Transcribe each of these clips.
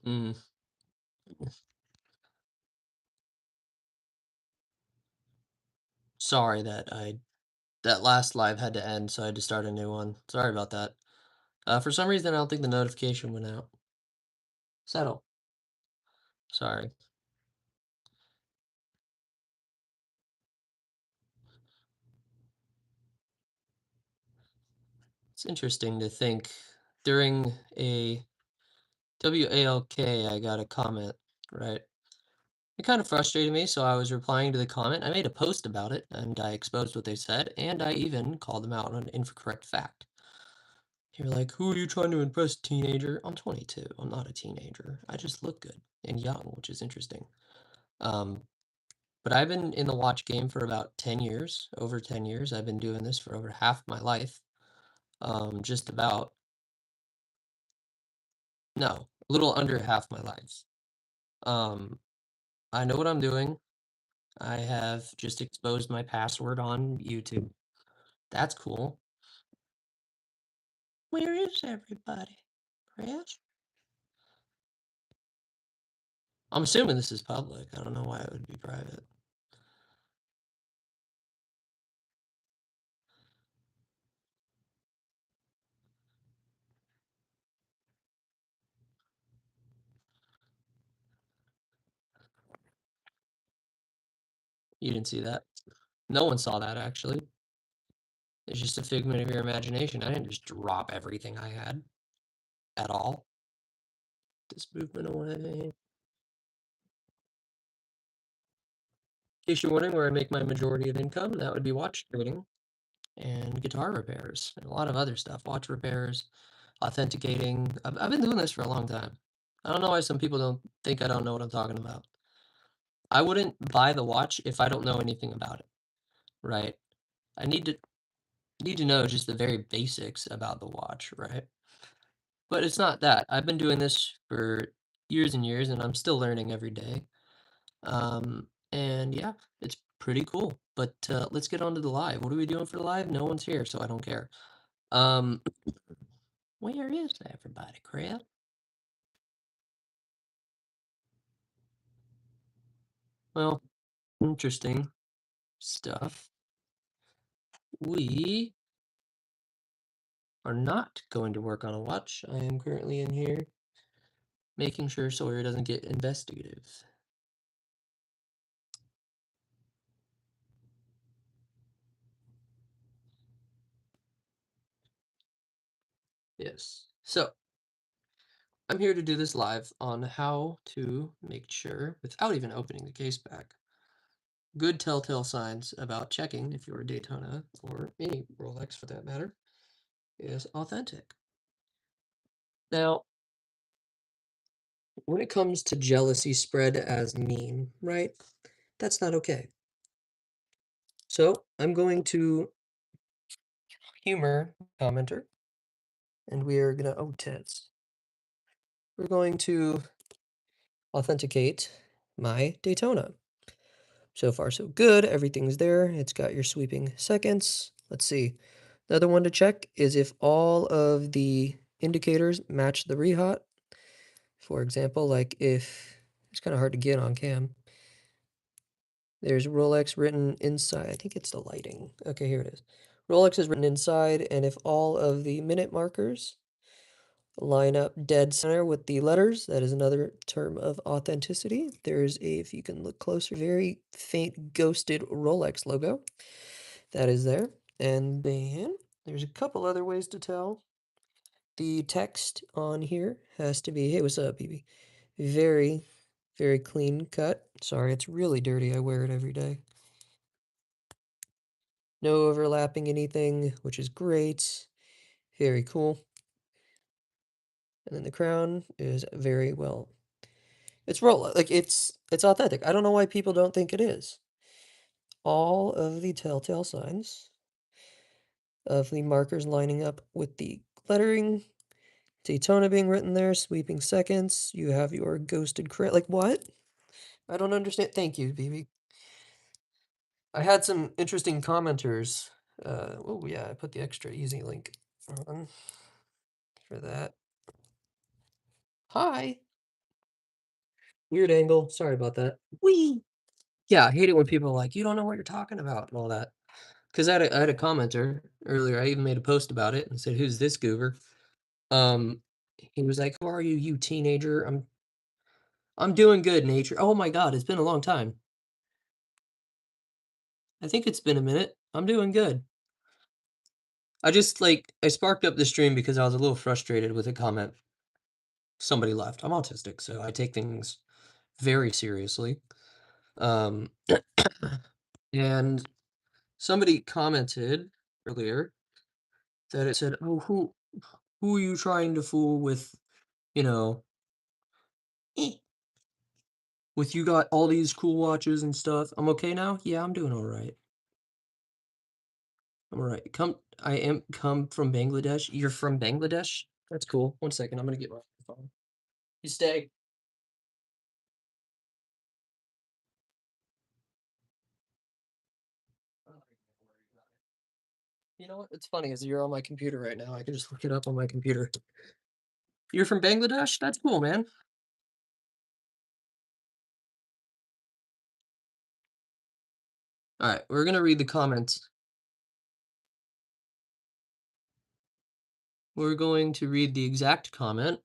Mm. Sorry that last live had to end, so I had to start a new one. Sorry about that. For some reason, I don't think the notification went out. Settle. Sorry. It's interesting to think during a WALK, I got a comment, right? It kind of frustrated me, so I was replying to the comment. I made a post about it, and I exposed what they said, and I even called them out on an incorrect fact. You're like, who are you trying to impress, teenager? I'm 22. I'm not a teenager. I just look good and young, which is interesting. Um, but I've been in the watch game for about 10 years, over 10 years. I've been doing this for over half my life. Just about, no, a little under half my life. Um, I know what I'm doing. I have just exposed my password on YouTube. That's cool. Where is everybody? Chris? I'm assuming this is public. I don't know why it would be private. You didn't see that? No one saw that, actually. It's just a figment of your imagination. I didn't just drop everything I had at all. This movement away. In case you're wondering where I make my majority of income, that would be watch trading and guitar repairs and a lot of other stuff. Watch repairs, authenticating. I've been doing this for a long time. I don't know why some people don't think I don't know what I'm talking about. I wouldn't buy the watch if I don't know anything about it, right? I need to know just the very basics about the watch, right? But it's not that. I've been doing this for years and years, and I'm still learning every day. And yeah, it's pretty cool. But let's get on to the live. What are we doing for the live? No one's here, so I don't care. Um, where is everybody, crap? Well, interesting stuff. We are not going to work on a watch. I am currently in here making sure Sawyer doesn't get investigative. Yes. So I'm here to do this live on how to make sure, without even opening the case back, good telltale signs about checking if your Daytona, or any Rolex for that matter, is authentic. Now, when it comes to jealousy spread as meme, right? That's not okay. So I'm going to humor commenter, and we are gonna, oh, tits. We're going to authenticate my Daytona. So far, so good. Everything's there. It's got your sweeping seconds. Let's see. The other one to check is if all of the indicators match the rehot. For example, like if it's kind of hard to get on cam. There's Rolex written inside. I think it's the lighting. Okay, here it is. Rolex is written inside, and if all of the minute markers line up dead center with the letters, that is another term of authenticity. There's a, if you can look closer, very faint ghosted Rolex logo. That is there. And then there's a couple other ways to tell. The text on here has to be, hey, what's up, BB? Very, very clean cut. Sorry, it's really dirty. I wear it every day. No overlapping anything, which is great. Very cool. And then the crown is very well. It's roll like it's authentic. I don't know why people don't think it is. All of the telltale signs of the markers lining up with the lettering, Daytona being written there, sweeping seconds. You have your ghosted crit. Like what? I don't understand. Thank you, BB. I had some interesting commenters. Oh yeah, I put the extra easy link on for that. Hi. Weird angle. Sorry about that. Whee! Yeah, I hate it when people are like, "You don't know what you're talking about," and all that. 'Cause I had a commenter earlier, I even made a post about it and said, "Who's this goober?" Um, he was like, "Who are you, you teenager?" I'm doing good, nature. Oh my god, it's been a long time. I think it's been a minute. I'm doing good. I sparked up the stream because I was a little frustrated with a comment somebody left. I'm autistic, so I take things very seriously. Um, and somebody commented earlier that it said, "Oh, who are you trying to fool with, you know, eh, with you got all these cool watches and stuff. I'm okay now? Yeah, I'm doing all right. I'm all right. I am come from Bangladesh. You're from Bangladesh? That's cool. One second, I'm gonna get my phone. You stay. You know what? It's funny is you're on my computer right now. I can just look it up on my computer. You're from Bangladesh? That's cool, man. All right, we're gonna read the comments. We're going to read the exact comment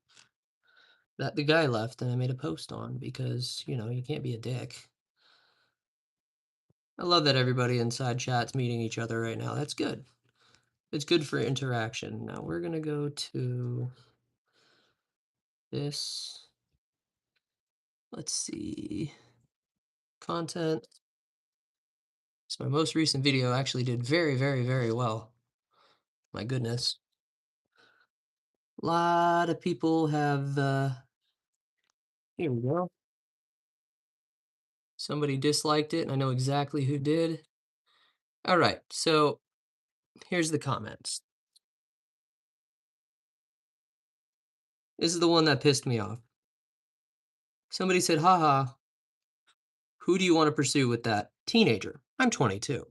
that the guy left and I made a post on because, you can't be a dick. I love that everybody inside chat's meeting each other right now. That's good. It's good for interaction. Now we're gonna go to this. Let's see. Content. It's my most recent video actually did very, very, very well. My goodness. A lot of people have here we go. Somebody disliked it, and I know exactly who did. All right, so here's the comments. This is the one that pissed me off. Somebody said, haha, who do you want to pursue with that? Teenager. I'm 22.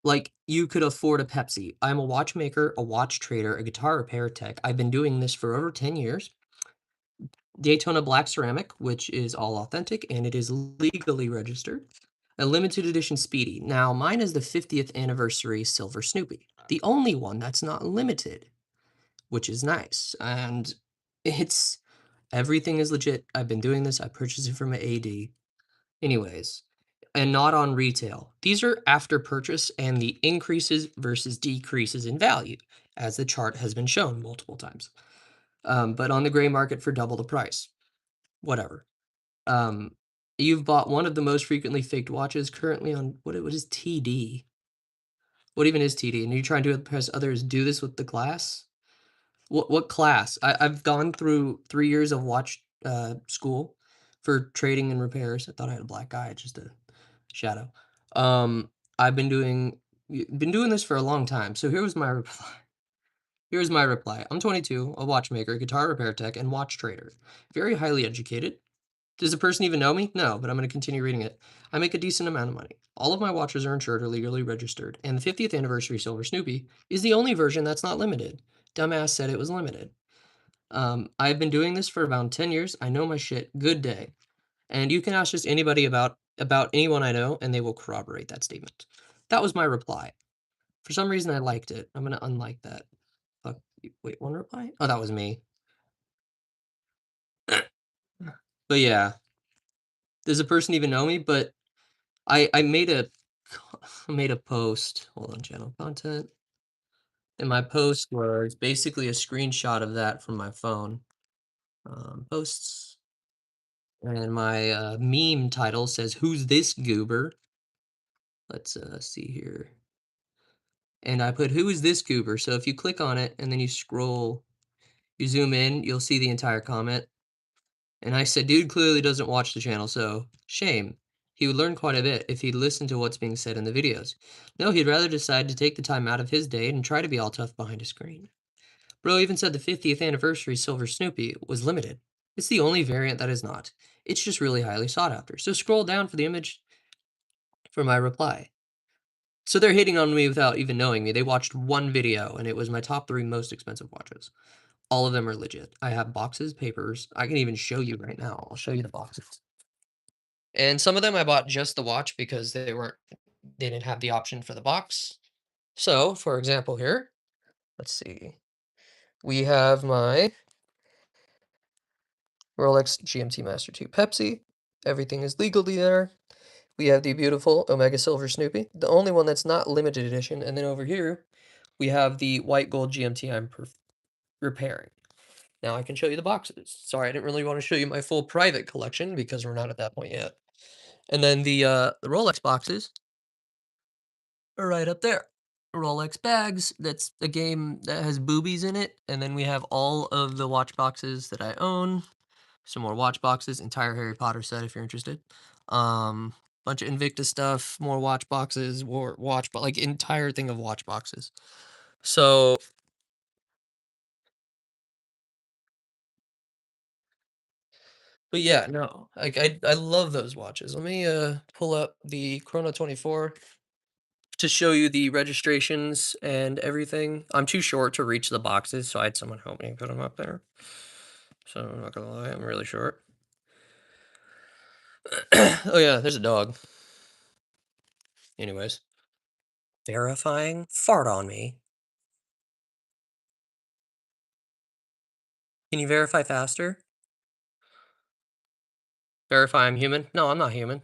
Like, you could afford a Pepsi. I'm a watchmaker, a watch trader, a guitar repair tech. I've been doing this for over 10 years. Daytona Black Ceramic, which is all authentic and it is legally registered. A limited edition Speedy. Now, mine is the 50th anniversary Silver Snoopy, the only one that's not limited, which is nice. And it's everything is legit. I've been doing this. I purchased it from an AD. Anyways, and not on retail. These are after purchase and the increases versus decreases in value, as the chart has been shown multiple times. But on the gray market for double the price. Whatever. Um, you've bought one of the most frequently faked watches currently on what is TD? What even is TD? And you're trying to impress others do this with the class? What class? I've gone through 3 years of watch school for trading and repairs. I thought I had a black eye, just a shadow. Um, I've been doing this for a long time. So here was my reply. Here's my reply. I'm 22, a watchmaker, guitar repair tech, and watch trader. Very highly educated. Does the person even know me? No, but I'm going to continue reading it. I make a decent amount of money. All of my watches are insured or legally registered, and the 50th anniversary Silver Snoopy is the only version that's not limited. Dumbass said it was limited. I've been doing this for about 10 years. I know my shit. Good day. And you can ask just anybody about anyone I know, and they will corroborate that statement. That was my reply. For some reason, I liked it. I'm going to unlike that. Fuck. Wait, one reply? Oh, that was me. But yeah, does the person even know me? But I made a I made a post. Hold on, channel content. And my post was basically a screenshot of that from my phone. Posts. And my meme title says, "Who's this goober?" Let's see here. And I put, "Who is this goober?" So if you click on it and then you scroll, you zoom in, you'll see the entire comment. And I said, "Dude clearly doesn't watch the channel, so shame. He would learn quite a bit if he'd listen to what's being said in the videos. No, he'd rather decide to take the time out of his day and try to be all tough behind a screen." Bro even said the 50th anniversary Silver Snoopy was limited. It's the only variant that is not. It's just really highly sought after. So scroll down for the image for my reply. So they're hitting on me without even knowing me. They watched one video and it was my top 3 most expensive watches. All of them are legit. I have boxes, papers. I can even show you right now. I'll show you the boxes. And some of them I bought just the watch because they didn't have the option for the box. So, for example here, let's see. We have my Rolex GMT Master 2 Pepsi. Everything is legally there. We have the beautiful Omega Silver Snoopy, the only one that's not limited edition. And then over here, we have the white gold GMT I'm repairing. Now I can show you the boxes. Sorry, I didn't really want to show you my full private collection because we're not at that point yet. And then the Rolex boxes are right up there. Rolex bags, that's a game that has boobies in it. And then we have all of the watch boxes that I own. Some more watch boxes, entire Harry Potter set if you're interested. Bunch of Invicta stuff, more watch boxes, more watch, but like entire thing of watch boxes. So, but yeah, no, like I love those watches. Let me pull up the Chrono 24 to show you the registrations and everything. I'm too short to reach the boxes, so I had someone help me put them up there. So I'm not gonna lie, I'm really short. Oh yeah, there's a dog. Anyways, verifying fart on me. Can you verify faster? Verify I'm human? No, I'm not human.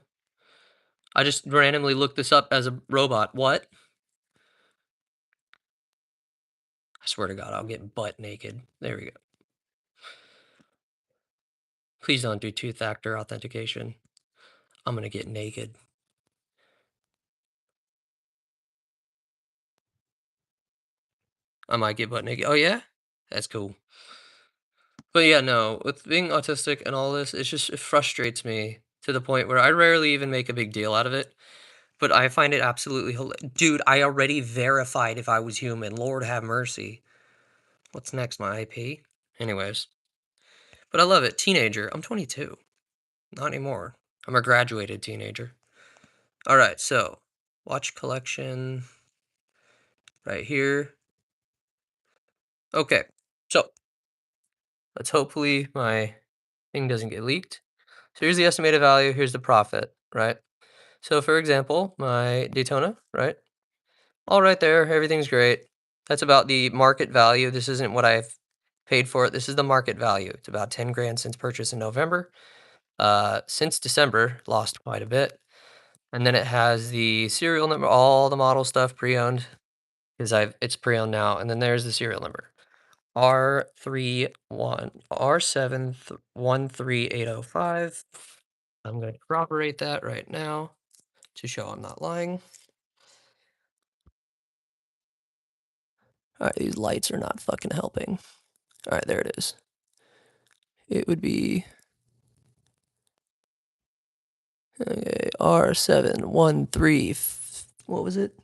I just randomly looked this up as a robot. What? I swear to God, I'll get butt naked. There we go. Please don't do two-factor authentication. I'm gonna get naked. I might get butt naked. Oh yeah? That's cool. But yeah, no, with being autistic and all this, it frustrates me to the point where I rarely even make a big deal out of it. But I find it absolutely dude, I already verified if I was human. Lord have mercy. What's next, my IP? Anyways. But I love it. Teenager. I'm 22. Not anymore. I'm a graduated teenager. All right, so watch collection right here. Okay, so let's hopefully my thing doesn't get leaked. So here's the estimated value. Here's the profit, right? So for example, my Daytona, right? All right there, everything's great. That's about the market value. This isn't what I've paid for it. This is the market value. It's about 10 grand since purchase in November. Since December, lost quite a bit. And then it has the serial number, all the model stuff pre-owned because it's pre-owned now. And then there's the serial number. R71R713805. I'm going to corroborate that right now to show I'm not lying. All right, these lights are not fucking helping. All right, there it is. It would be okay, R713. What was it?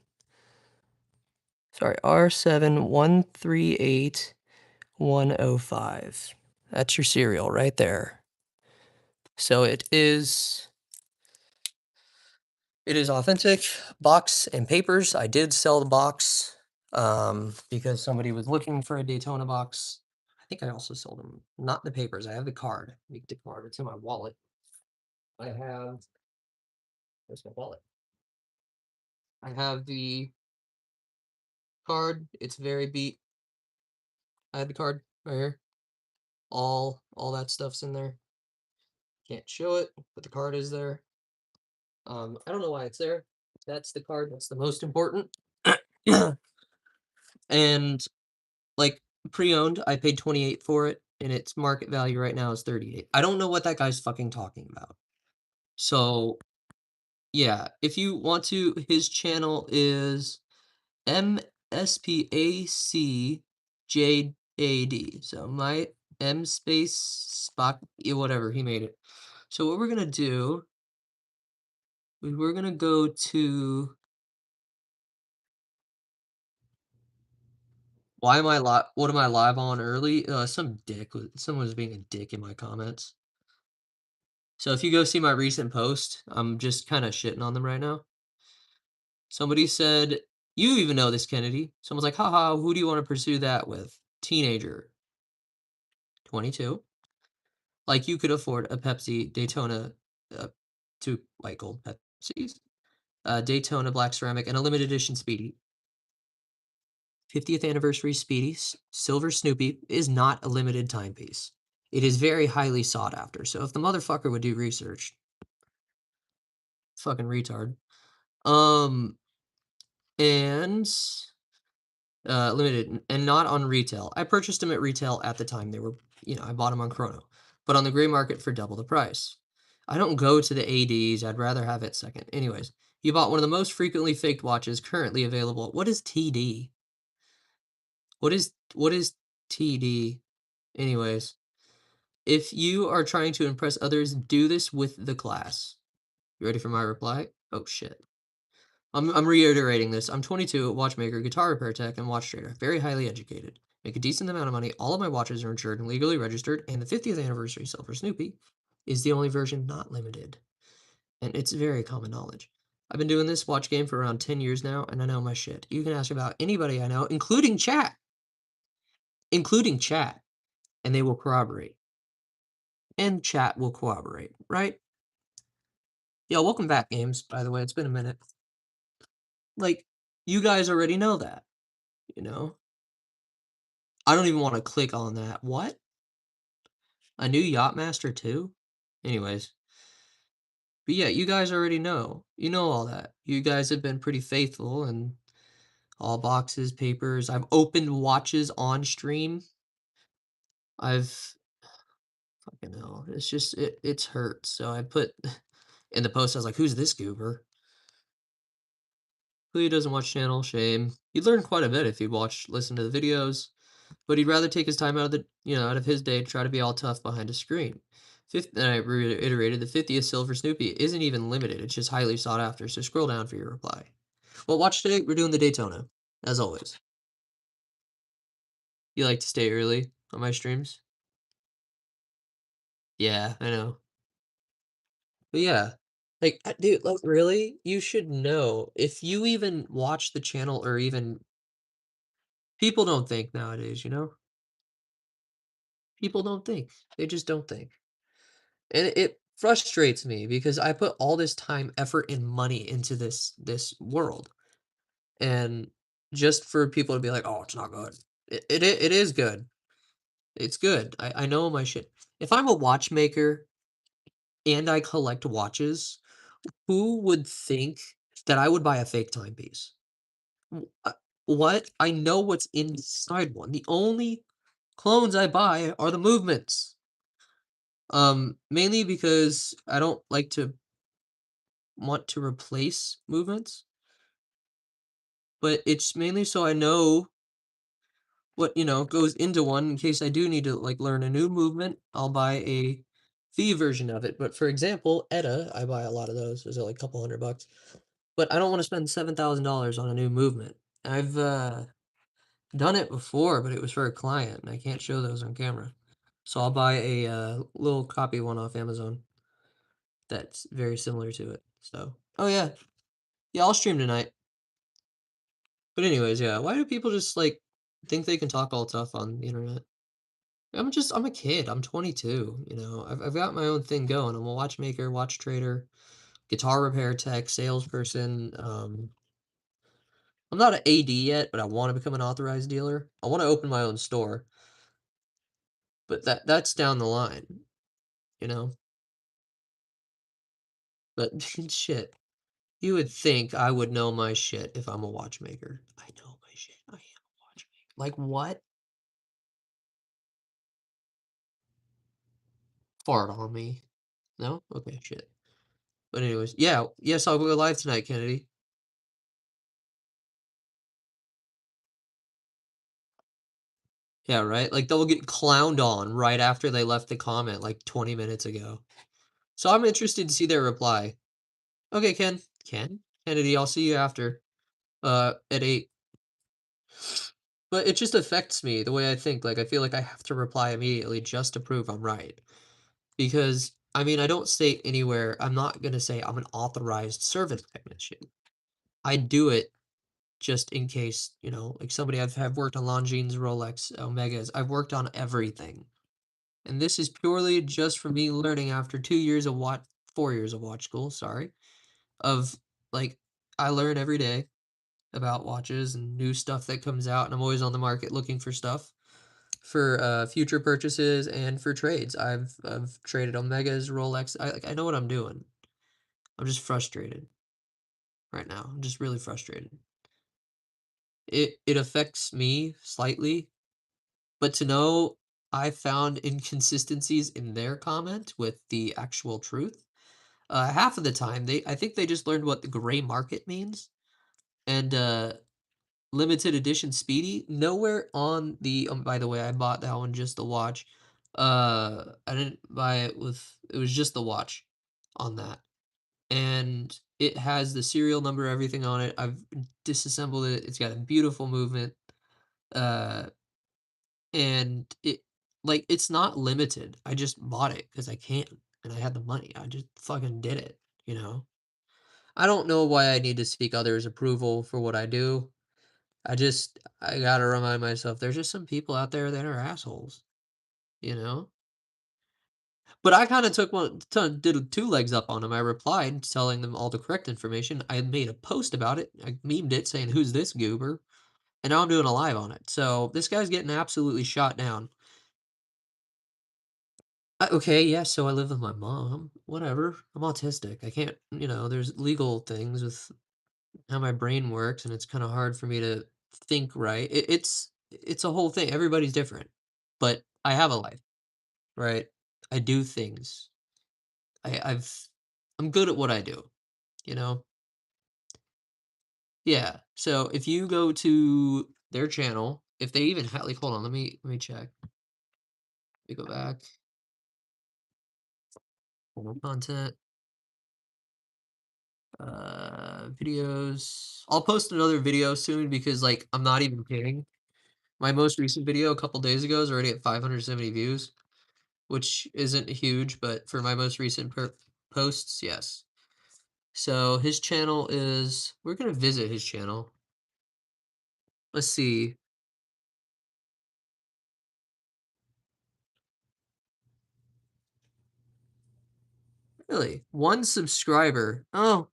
Sorry, R71381005. That's your serial right there. So it is authentic. Box and papers. I did sell the box because somebody was looking for a Daytona box. I think I also sold them, not the papers. I have the card. Make the card. It's in my wallet. I have, where's my wallet? I have the card. It's very beat. I had the card right here. All that stuff's in there. Can't show it, but the card is there. I don't know why it's there. That's the card. That's the most important. And like pre-owned, I paid 28 for it, and its market value right now is 38. I don't know what that guy's fucking talking about. So yeah, if you want to, his channel is MSPACJAD. So my M space Spock, whatever, he made it. So what we're gonna do, we're gonna go to why am I live? What am I live on early? Someone was being a dick in my comments. So if you go see my recent post, I'm just kind of shitting on them right now. Somebody said, "You even know this, Kennedy?" Someone's like, "Haha, who do you want to pursue that with?" Teenager. 22. Like, you could afford a Pepsi Daytona, uh, 2 white gold Pepsis, Daytona Black Ceramic, and a limited edition Speedy. 50th anniversary Speedy Silver Snoopy is not a limited timepiece. It is very highly sought after. So if the motherfucker would do research, fucking retard. Um, and limited and not on retail. I purchased them at retail at the time. They were, I bought them on Chrono, but on the gray market for double the price. I don't go to the ADs. I'd rather have it second. Anyways, you bought one of the most frequently faked watches currently available. What is TD? What is TD? Anyways, if you are trying to impress others, do this with the class. You ready for my reply? Oh shit. I'm reiterating this. I'm 22, watchmaker, guitar repair tech, and watch trader. Very highly educated. Make a decent amount of money. All of my watches are insured and legally registered, and the 50th anniversary Silver Snoopy is the only version not limited. And it's very common knowledge. I've been doing this watch game for around 10 years now, and I know my shit. You can ask about anybody I know, including chat, and they will corroborate. And chat will corroborate, right? Yo, welcome back, games, by the way. It's been a minute. Like, you guys already know that, you know? I don't even wanna click on that. What? A new Yachtmaster too? Anyways, but yeah, you guys already know. You know all that. You guys have been pretty faithful and all boxes, papers. I've opened watches on stream. I've fucking hell. It's just it's hurt. So I put in the post, I was like, who's this goober? Who doesn't watch channel? Shame. You'd learn quite a bit if you'd listen to the videos. But he'd rather take his time out of his day to try to be all tough behind a screen. And I reiterated, the 50th Silver Snoopy isn't even limited, it's just highly sought after, so scroll down for your reply. Well, watch today, we're doing the Daytona, as always. You like to stay early on my streams? Yeah, I know. But yeah, like, dude, like, really? You should know, if you even watch the channel or even people don't think nowadays, you know? People don't think. They just don't think. And it frustrates me because I put all this time, effort, and money into this world, and just for people to be like, "Oh, it's not good." It is good. It's good. I know my shit. If I'm a watchmaker and I collect watches, who would think that I would buy a fake timepiece? What? I know what's inside one. The only clones I buy are the movements. Mainly because I don't like to want to replace movements, but it's mainly so I know what, goes into one in case I do need to like learn a new movement. I'll buy a fee version of it. But for example, ETA, I buy a lot of those. Those are like a couple $100. But I don't want to spend $7,000 on a new movement. I've done it before, but it was for a client, and I can't show those on camera. So I'll buy a little copy one off Amazon that's very similar to it. So, oh yeah, I'll stream tonight. But anyways, yeah, why do people just, like, think they can talk all tough on the internet? I'm a kid, I'm 22, I've got my own thing going. I'm a watchmaker, watch trader, guitar repair tech, salesperson, I'm not an AD yet, but I wanna become an authorized dealer. I wanna open my own store, but that's down the line, you know? But shit, you would think I would know my shit if I'm a watchmaker. I know my shit, I am a watchmaker. Like, what? Fart on me. No? Okay, shit. But anyways, yeah, yes, I'll go live tonight, Kennedy. Yeah, right? Like, they'll get clowned on right after they left the comment, like, 20 minutes ago. So I'm interested to see their reply. Okay, Ken? Kennedy, I'll see you after, at 8. But it just affects me, the way I think, like, I feel like I have to reply immediately just to prove I'm right. Because, I mean, I don't state anywhere I'm not gonna say I'm an authorized service technician. I do it just in case, like somebody have worked on Longines, Rolex, Omegas. I've worked on everything. And this is purely just from me learning after 2 years of watch 4 years of watch school, sorry, of, like, I learn every day about watches and new stuff that comes out, and I'm always on the market looking for stuff for, future purchases and for trades. I've traded Omegas, Rolex, I know what I'm doing. I'm just frustrated right now. I'm just really frustrated. It affects me slightly, but to know I found inconsistencies in their comment with the actual truth, half of the time, I think they just learned what the gray market means, and, limited edition Speedy, nowhere on the by the way, I bought that one just the watch. I didn't buy it with it was just the watch on that. And it has the serial number, everything on it. I've disassembled it. It's got a beautiful movement. Uh, and it's not limited. I just bought it because I can and I had the money. I just fucking did it, you know? I don't know why I need to seek others' approval for what I do. I gotta remind myself there's just some people out there that are assholes, you know? But I kinda took one did 2 legs up on 'em. I replied telling them all the correct information. I had made a post about it. I memed it saying, "Who's this goober?" And now I'm doing a live on it. So this guy's getting absolutely shot down. Okay, yeah, so I live with my mom. Whatever. I'm autistic. I can't, there's legal things with how my brain works, and it's kinda hard for me to think right. It's a whole thing. Everybody's different. But I have a life, right? I do things. I'm good at what I do, you know? Yeah. So if you go to their channel, if they even have like hold on, let me check. Let me go back. More content, videos. I'll post another video soon because like I'm not even kidding. My most recent video a couple days ago is already at 570 views, which isn't huge, but for my most recent posts, yes. So his channel is we're gonna visit his channel. Let's see. Really? One subscriber. Oh,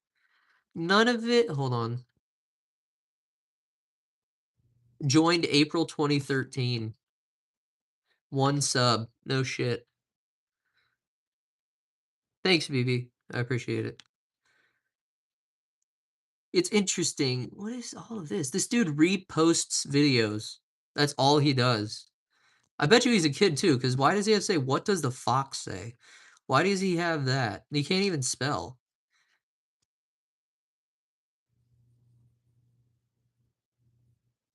none of it. Hold on. Joined April 2013. One sub. No shit. Thanks, BB. I appreciate it. It's interesting. What is all of this? This dude reposts videos. That's all he does. I bet you he's a kid too, because why does he have to say, what does the fox say? Why does he have that? He can't even spell.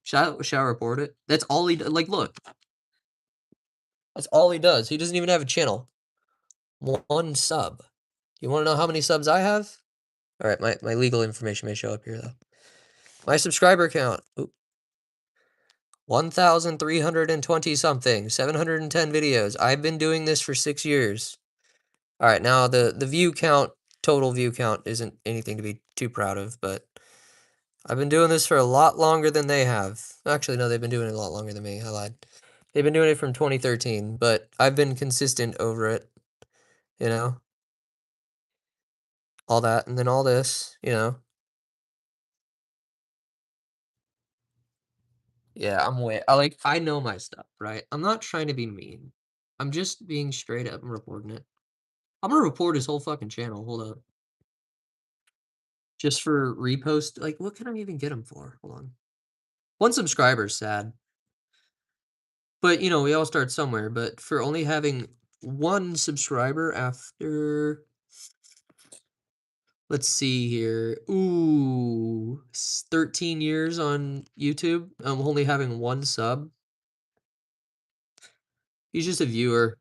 Shall I report it? That's all he like, look. That's all he does. He doesn't even have a channel. One sub. You wanna know how many subs I have? Alright, my legal information may show up here, though. My subscriber count, 1,320 something, 710 videos. I've been doing this for 6 years. Alright, now the view count, total view count isn't anything to be too proud of, but I've been doing this for a lot longer than they have. Actually, no, they've been doing it a lot longer than me, I lied. They've been doing it from 2013, but I've been consistent over it, you know? All that, and then all this, you know? Yeah, I know my stuff, right? I'm not trying to be mean. I'm just being straight up and reporting it. I'm gonna report his whole fucking channel, hold up. Just for repost like, what can I even get him for? Hold on. 1 subscriber's sad. But, we all start somewhere, but for only having 1 subscriber after let's see here. Ooh, 13 years on YouTube, I'm only having 1 sub. He's just a viewer.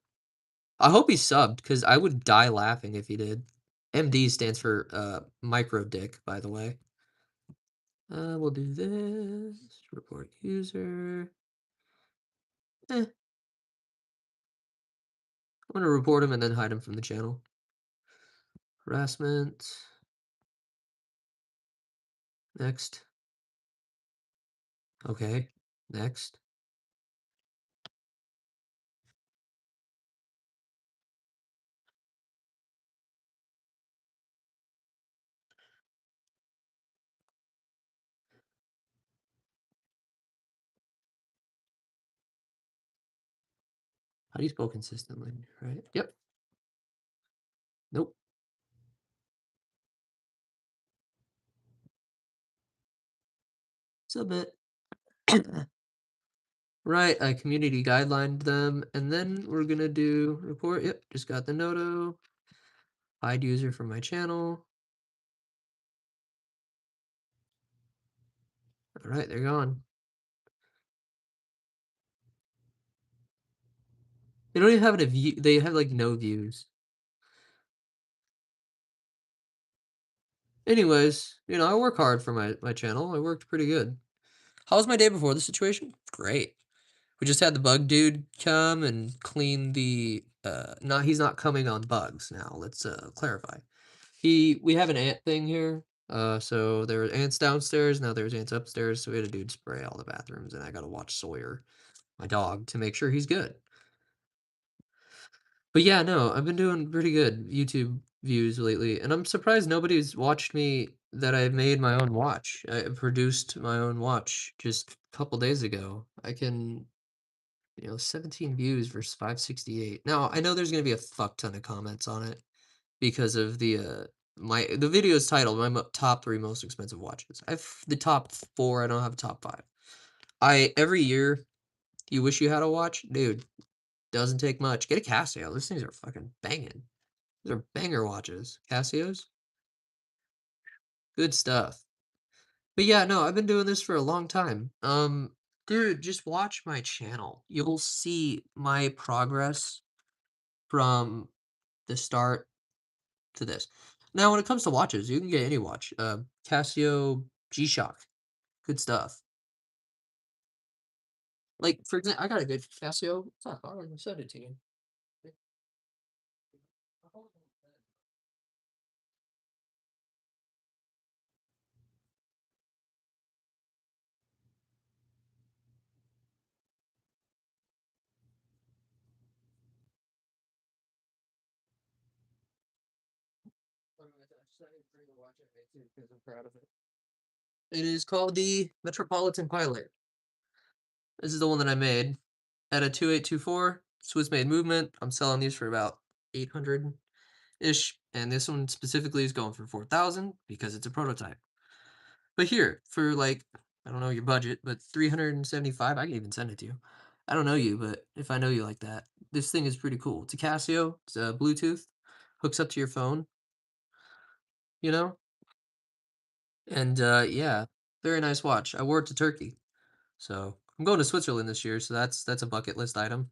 I hope he subbed because I would die laughing if he did. MD stands for micro dick, by the way. We'll do this. Report user. I'm gonna report him and then hide him from the channel. Harassment. Next. Okay. Next. How do you spell consistently, right? Yep. Nope. Submit. Right, I community guidelined them, and then we're gonna do report. Yep, just got the noto. Hide user from my channel. All right, they're gone. They don't even have a view. They have like no views. Anyways, I work hard for my channel. I worked pretty good. How was my day before the situation? Great. We just had the bug dude come and clean the not he's not coming on bugs now. Let's clarify. We have an ant thing here. So there were ants downstairs, now there's ants upstairs, so we had a dude spray all the bathrooms, and I gotta watch Sawyer, my dog, to make sure he's good. But yeah, no, I've been doing pretty good YouTube views lately, and I'm surprised nobody's watched me that I made my own watch. I produced my own watch just a couple days ago. I can 17 views versus 568. Now, I know there's gonna be a fuck ton of comments on it because of the video is titled top 3 most expensive watches. I've the top 4, I don't have a top 5. Every year, you wish you had a watch? Dude, doesn't take much. Get a Casio. Those things are fucking banging. Those are banger watches. Casios, good stuff. But yeah, no, I've been doing this for a long time. Dude, just watch my channel. You'll see my progress from the start to this. Now, when it comes to watches, you can get any watch. Casio G-Shock, good stuff. Like, for example, I got a good Casio. It's not hard. I sent it to you. It is called the Metropolitan Pilot. This is the one that I made at a 2824 Swiss made movement. I'm selling these for about 800 ish, and this one specifically is going for 4,000 because it's a prototype. But here, for like, I don't know your budget, but 375, I can even send it to you. I don't know you, but if I know you like that, this thing is pretty cool. It's a Casio, it's a Bluetooth, hooks up to your phone, you know? And yeah, very nice watch. I wore it to Turkey. So I'm going to Switzerland this year, so that's a bucket list item.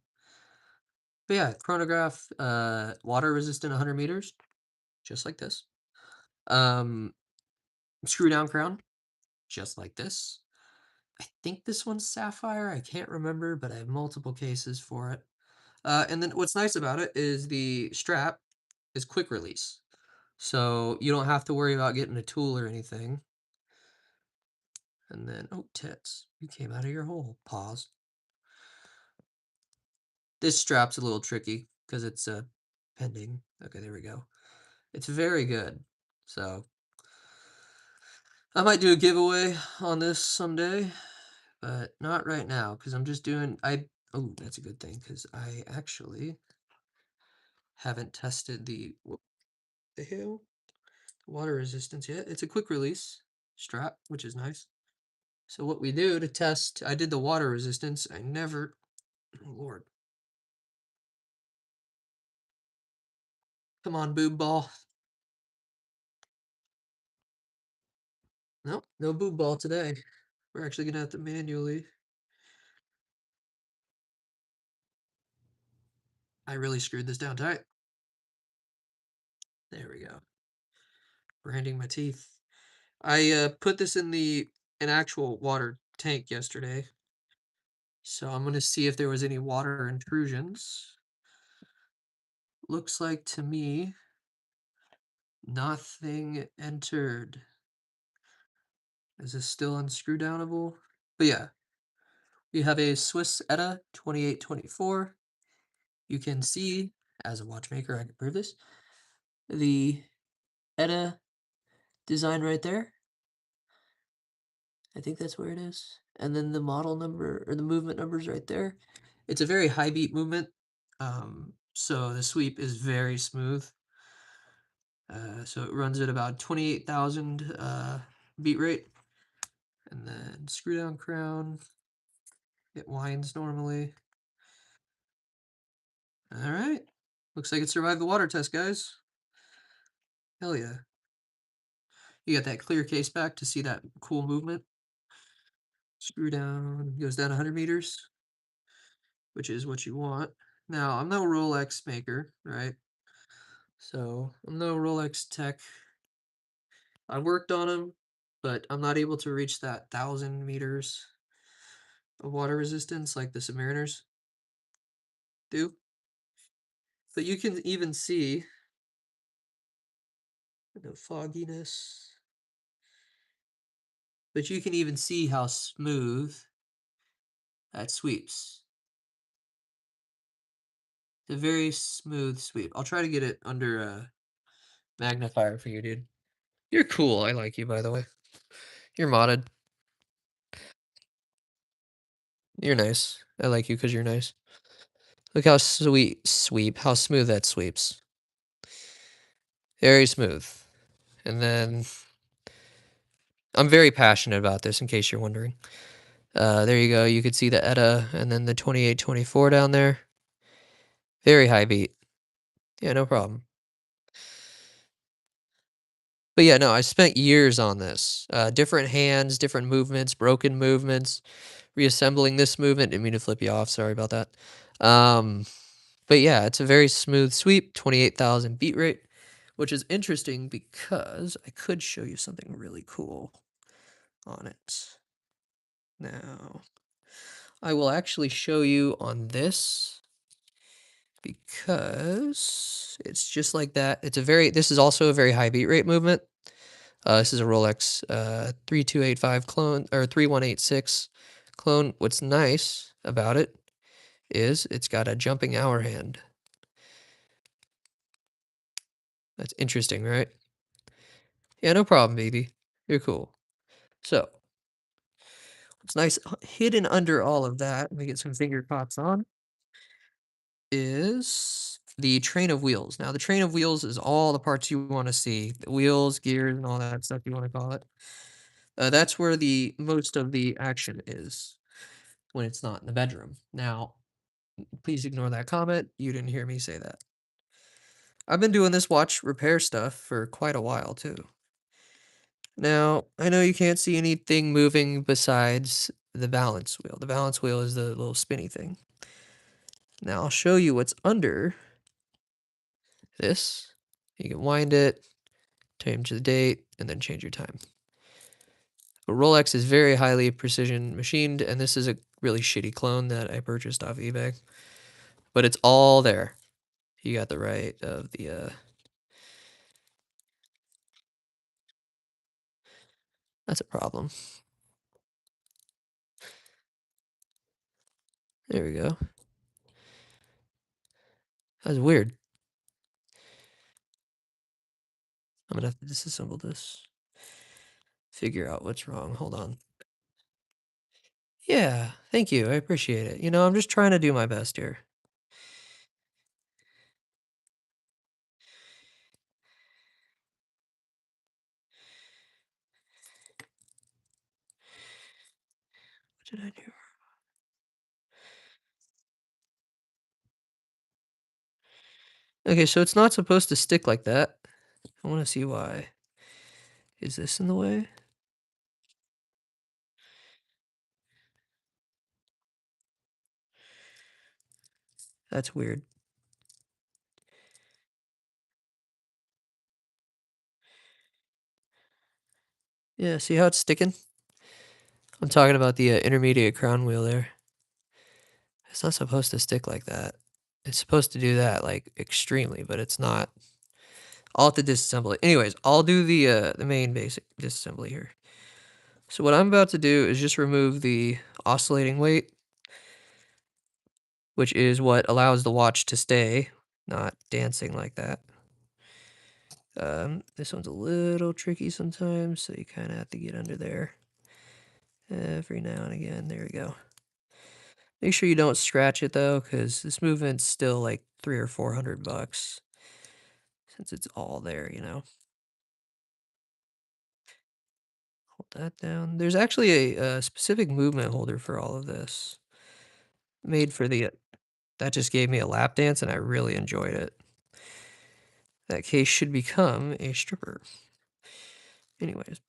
But yeah, chronograph, water resistant 100 meters, just like this. Um, screw down crown, just like this. I think this one's sapphire. I can't remember, but I have multiple cases for it. And then what's nice about it is the strap is quick release. So you don't have to worry about getting a tool or anything. And then, oh, tits, you came out of your hole. Pause. This strap's a little tricky because it's pending. Okay, there we go. It's very good. So I might do a giveaway on this someday, but not right now because I'm just doing. Oh, that's a good thing because I actually haven't tested the hell water resistance yet. It's a quick release strap, which is nice. So what we do to test, I did the water resistance. I never, oh Lord, come on, boob ball. Nope, no boob ball today. We're actually gonna have to manually. I really screwed this down tight. There we go. Branding my teeth. I put this in an actual water tank yesterday. So I'm gonna see if there was any water intrusions. Looks like to me nothing entered. Is this still unscrew downable? But yeah, we have a Swiss ETA 2824. You can see, as a watchmaker, I can prove this. The ETA design right there. I think that's where it is. And then the model number or the movement number is right there. It's a very high beat movement. So the sweep is very smooth. So it runs at about 28,000 beat rate. And then screw down crown. It winds normally. All right. Looks like it survived the water test, guys. Hell yeah. You got that clear case back to see that cool movement. Screw down, goes down 100 meters, which is what you want. Now, I'm no Rolex maker, right? So I'm no Rolex tech. I worked on them, but I'm not able to reach that 1,000 meters of water resistance like the Submariners do. But you can even see the fogginess. But you can even see how smooth that sweeps. It's a very smooth sweep. I'll try to get it under a magnifier for you, dude. You're cool. I like you, by the way. You're modded. You're nice. I like you because you're nice. Look how how smooth that sweeps. Very smooth. And then I'm very passionate about this, in case you're wondering. There you go. You could see the ETA and then the 2824 down there. Very high beat. Yeah, no problem. But yeah, no, I spent years on this. Different hands, different movements, broken movements, reassembling this movement. Didn't mean to flip you off. Sorry about that. But yeah, it's a very smooth sweep, 28,000 beat rate, which is interesting because I could show you something really cool on it. Now, I will actually show you on this because it's just like that. This is also a very high beat rate movement. This is a Rolex 3285 clone or 3186 clone. What's nice about it is it's got a jumping hour hand. That's interesting, right? Yeah, no problem, baby. You're cool. So, what's nice hidden under all of that, let me get some finger pops on, is the train of wheels. Now, the train of wheels is all the parts you want to see, the wheels, gears, and all that stuff you want to call it. That's where the most of the action is when it's not in the bedroom. Now, please ignore that comment. You didn't hear me say that. I've been doing this watch repair stuff for quite a while too. Now, I know you can't see anything moving besides the balance wheel. The balance wheel is the little spinny thing. Now, I'll show you what's under this. You can wind it, change the date, and then change your time. But Rolex is very highly precision machined, and this is a really shitty clone that I purchased off eBay. But it's all there. You got the right of the, that's a problem. There we go. That's weird. I'm gonna have to disassemble this. Figure out what's wrong. Hold on. Yeah, thank you. I appreciate it. You know, I'm just trying to do my best here. What did I do? Okay, so it's not supposed to stick like that. I want to see why. Is this in the way? That's weird. Yeah, see how it's sticking? I'm talking about the intermediate crown wheel there. It's not supposed to stick like that. It's supposed to do that like extremely, but it's not. I'll have to disassemble it. Anyways, I'll do the main basic disassembly here. So what I'm about to do is just remove the oscillating weight, which is what allows the watch to stay, not dancing like that. This one's a little tricky sometimes, so you kind of have to get under there every now and again. There we go. Make sure you don't scratch it though, because this movement's still like 3 or 400 bucks since it's all there, you know? Hold that down. There's actually a specific movement holder for all of this, made for the that just gave me a lap dance, and I really enjoyed it. That case should become a stripper. Anyways.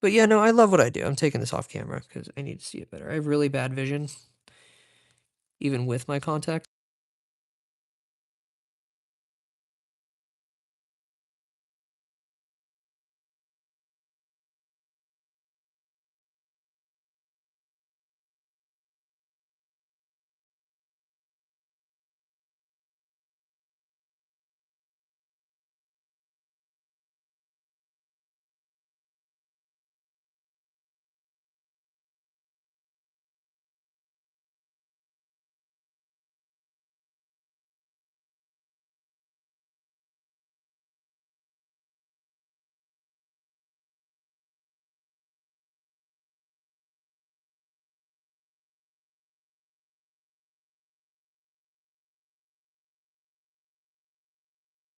But yeah, no, I love what I do. I'm taking this off camera because I need to see it better. I have really bad vision, even with my contacts.